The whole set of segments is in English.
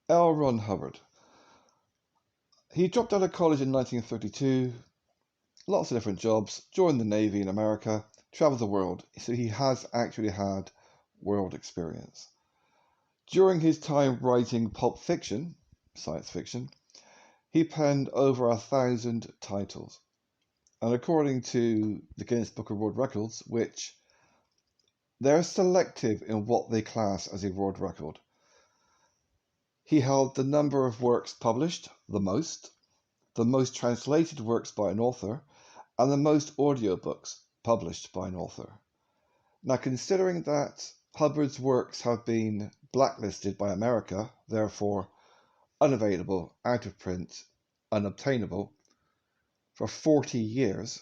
L. Ron Hubbard. He dropped out of college in 1932, lots of different jobs, joined the Navy in America, traveled the world, so he has actually had world experience. During his time writing pulp fiction, science fiction, he penned over 1,000 titles. And according to the Guinness Book of World Records, which they're selective in what they class as a world record, he held the number of works published, the most translated works by an author, and the most audiobooks published by an author. Now, considering that Hubbard's works have been blacklisted by America, therefore unavailable, out of print, unobtainable, for 40 years,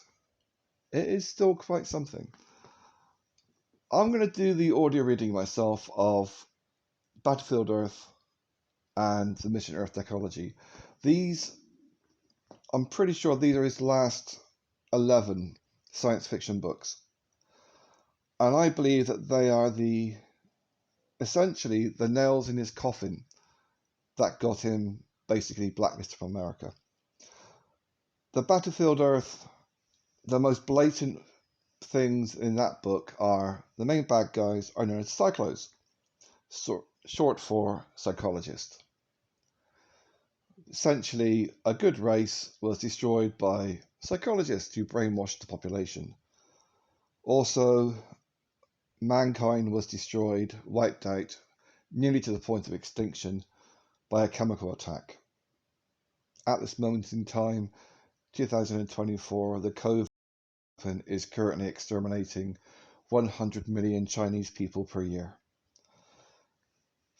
it is still quite something. I'm going to do the audio reading myself of Battlefield Earth and the Mission Earth Ecology. I'm pretty sure these are his last 11 science fiction books. And I believe that they are essentially the nails in his coffin that got him basically blacklisted from America. The Battlefield Earth, the most blatant things in that book are the main bad guys are known as psychos, short for psychologist. Essentially, a good race was destroyed by psychologists who brainwashed the population. Also, mankind was destroyed, wiped out, nearly to the point of extinction by a chemical attack. At this moment in time, 2024, the COVID is currently exterminating 100 million Chinese people per year.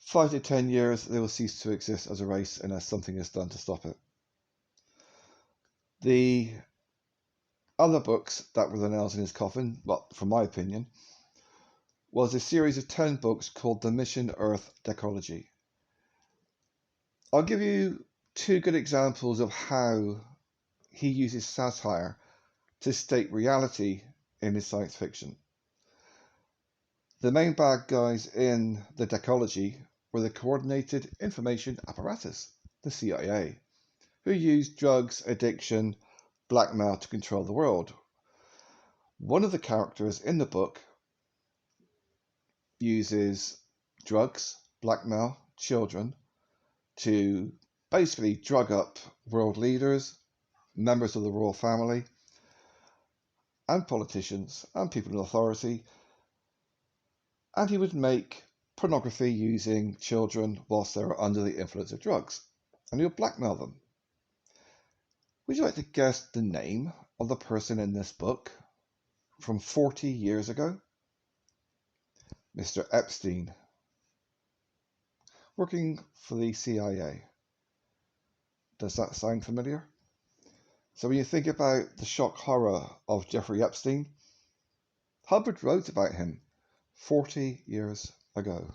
5 to 10 years, they will cease to exist as a race unless something is done to stop it. The other books that were the nails in his coffin, well, from my opinion, was a series of 10 books called The Mission Earth Ecology. I'll give you 2 good examples of how he uses satire to state reality in his science fiction. The main bad guys in the Decology were the Coordinated Information Apparatus, the CIA, who used drugs, addiction, blackmail to control the world. One of the characters in the book uses drugs, blackmail, children to basically drug up world leaders, members of the royal family, and politicians and people in authority, and he would make pornography using children whilst they were under the influence of drugs, and he would blackmail them. Would you like to guess the name of the person in this book from 40 years ago? Mr. Epstein, working for the CIA. Does that sound familiar? So when you think about the shock horror of Jeffrey Epstein, Hubbard wrote about him 40 years ago.